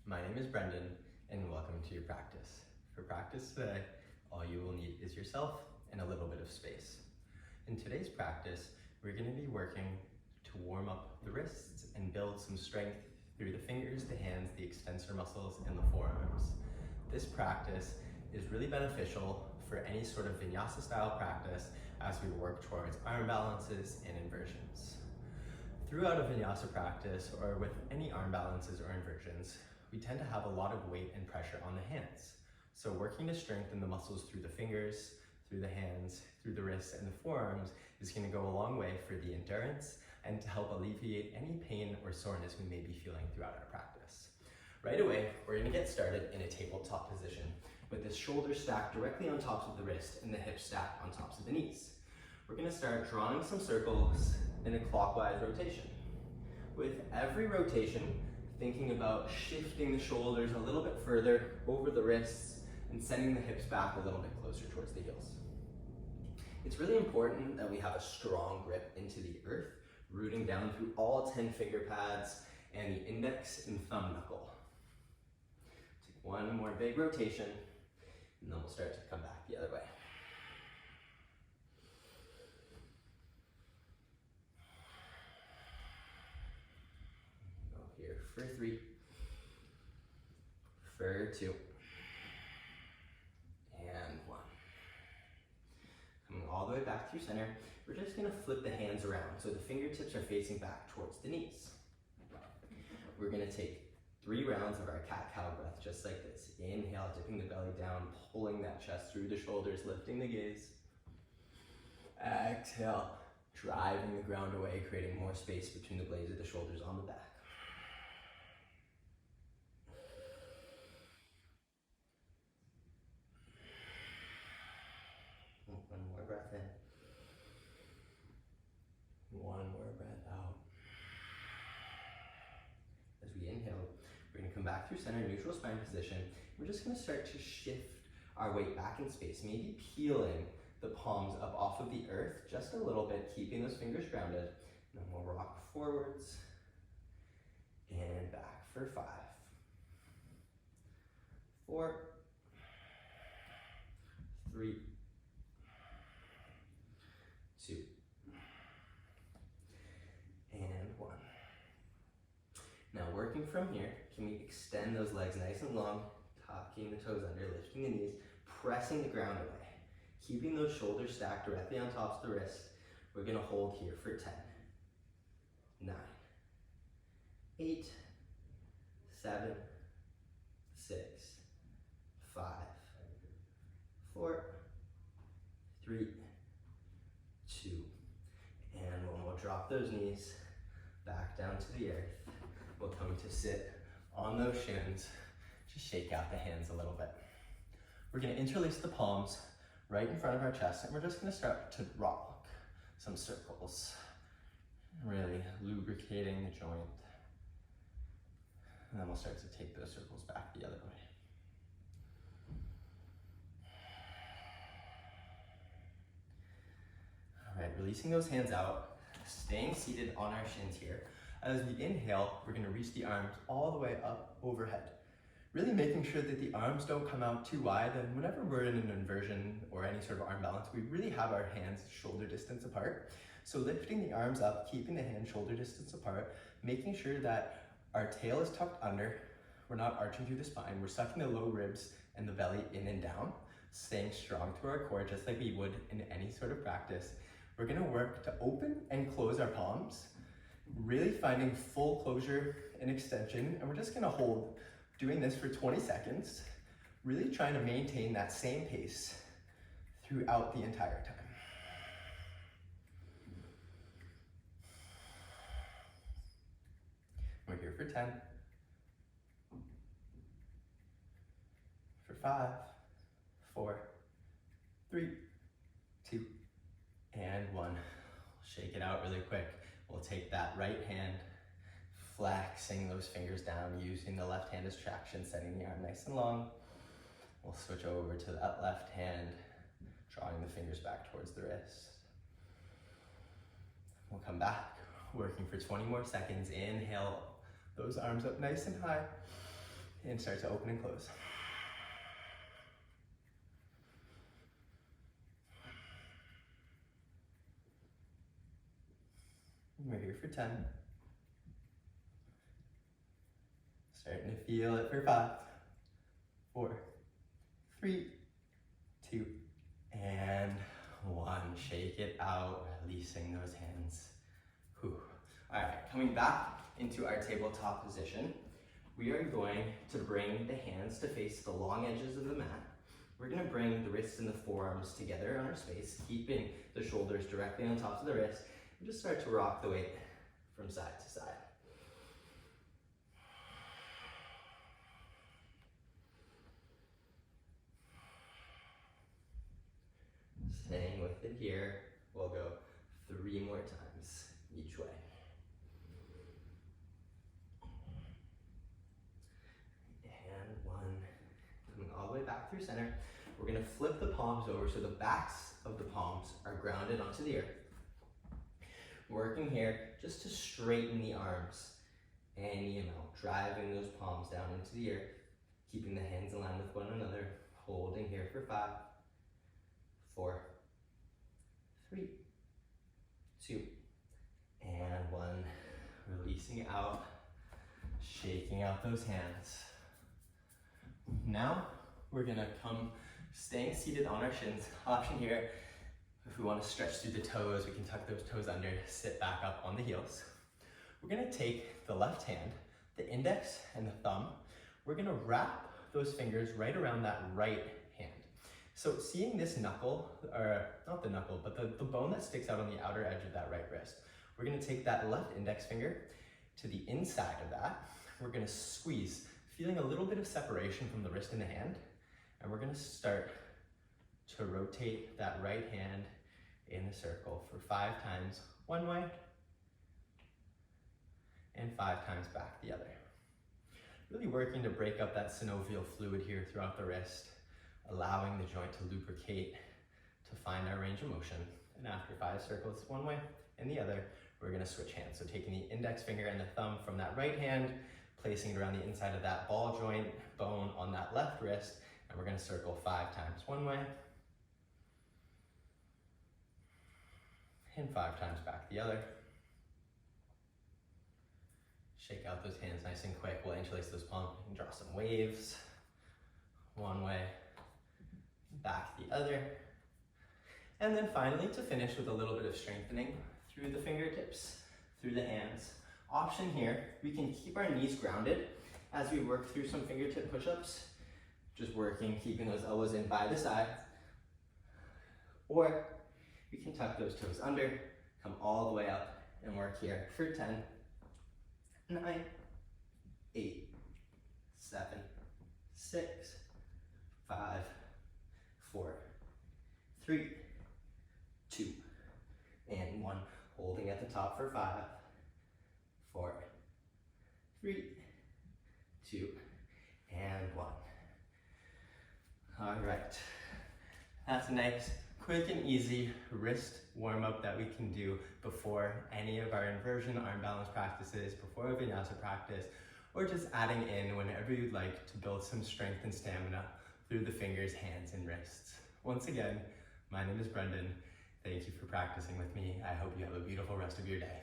My name is Brendan, and welcome to your practice. For practice today, all you will need is yourself and a little bit of space. In today's practice, we're going to be working to warm up the wrists and build some strength through the fingers, the hands, the extensor muscles, and the forearms. This practice is really beneficial for any sort of vinyasa style practice as we work towards arm balances and inversions. Throughout a vinyasa practice, or with any arm balances or inversions, we tend to have a lot of weight and pressure on the hands. So working to strengthen the muscles through the fingers, through the hands, through the wrists, and the forearms is going to go a long way for the endurance and to help alleviate any pain or soreness we may be feeling throughout our practice. Right away, we're going to get started in a tabletop position with the shoulders stacked directly on tops of the wrist and the hips stacked on tops of the knees. We're going to start drawing some circles in a clockwise rotation. With every rotation, thinking about shifting the shoulders a little bit further over the wrists and sending the hips back a little bit closer towards the heels. It's really important that we have a strong grip into the earth, rooting down through all 10 finger pads and the index and thumb knuckle. Take one more big rotation, and then we'll start to come back the other way. Go here for 3, for 2, and 1. Coming all the way back through center, we're just going to flip the hands around so the fingertips are facing back towards the knees. We're going to take 3 rounds of our cat-cow breath just like this. Inhale, dipping the belly down, pulling that chest through the shoulders, lifting the gaze. Exhale, driving the ground away, creating more space between the blades of the shoulders on the back. One more breath in. One more breath out. As we inhale, we're going to come back through center, neutral spine position. We're just going to start to shift our weight back in space, maybe peeling the palms up off of the earth just a little bit, keeping those fingers grounded. And then we'll rock forwards and back for 5, 4, 3, 2, and 1. Now working from here, can we extend those legs nice and long, tucking the toes under, lifting the knees, pressing the ground away, keeping those shoulders stacked directly on top of the wrist. We're going to hold here for 10, 9, 8, 7, 6, 5, 4, 3, 2, and when we'll drop those knees back down to the earth, we'll come to sit on those shins. Just shake out the hands a little bit. We're going to interlace the palms right in front of our chest, and we're just going to start to rock some circles, really lubricating the joint. And then we'll start to take those circles back the other way. All right, releasing those hands out, staying seated on our shins here. As we inhale, we're going to reach the arms all the way up overhead. Really making sure that the arms don't come out too wide, and whenever we're in an inversion or any sort of arm balance, we really have our hands shoulder distance apart. So lifting the arms up, keeping the hands shoulder distance apart, making sure that our tail is tucked under, we're not arching through the spine, we're sucking the low ribs and the belly in and down, staying strong through our core just like we would in any sort of practice. We're going to work to open and close our palms, really finding full closure and extension, and we're just going to hold, doing this for 20 seconds, really trying to maintain that same pace throughout the entire time. We're here for 10, for 5, 4, 3, 2, and 1. Shake it out really quick. We'll take that right hand, flexing those fingers down, using the left hand as traction, setting the arm nice and long. We'll switch over to that left hand, drawing the fingers back towards the wrist. We'll come back, working for 20 more seconds. Inhale those arms up nice and high. and start to open and close. We're here for 10. Starting to feel it for 5, 4, 3, 2, and 1. Shake it out, releasing those hands. Whew. All right, coming back into our tabletop position, we are going to bring the hands to face the long edges of the mat. We're gonna bring the wrists and the forearms together on our space, keeping the shoulders directly on top of the wrist, and just start to rock the weight from side to side. Staying with it here, we'll go 3 more times each way. And 1, coming all the way back through center. We're gonna flip the palms over so the backs of the palms are grounded onto the earth. Working here just to straighten the arms any amount, driving those palms down into the earth, keeping the hands in line with one another, holding here for 5, 4, 3, 2, and 1. Releasing it out, shaking out those hands. Now we're gonna come staying seated on our shins. Option here, if we want to stretch through the toes, we can tuck those toes under, sit back up on the heels. We're gonna take the left hand, the index and the thumb. We're gonna wrap those fingers right around that right hand. So seeing this knuckle, or not the knuckle, but the bone that sticks out on the outer edge of that right wrist, we're gonna take that left index finger to the inside of that. We're gonna squeeze, feeling a little bit of separation from the wrist and the hand, and we're gonna start to rotate that right hand in a circle for 5 times one way, and 5 times back the other. Really working to break up that synovial fluid here throughout the wrist, allowing the joint to lubricate to find our range of motion. And after 5 circles one way and the other, we're gonna switch hands. So taking the index finger and the thumb from that right hand, placing it around the inside of that ball joint bone on that left wrist, and we're gonna circle 5 times one way, and 5 times back the other. Shake out those hands nice and quick. We'll interlace those palms and draw some waves. One way, back the other. And then finally, to finish with a little bit of strengthening through the fingertips, through the hands. Option here, we can keep our knees grounded as we work through some fingertip push-ups. Just working, keeping those elbows in by the side. Or we can tuck those toes under, come all the way up, and work here for 10, 9, 8, 7, 6, 5, 4, 3, 2, and 1. Holding at the top for 5, 4, 3, 2, and 1. All right, that's a nice, quick and easy wrist warm-up that we can do before any of our inversion arm balance practices, before a vinyasa practice, or just adding in whenever you'd like to build some strength and stamina through the fingers, hands, and wrists. Once again, my name is Brendan. Thank you for practicing with me. I hope you have a beautiful rest of your day.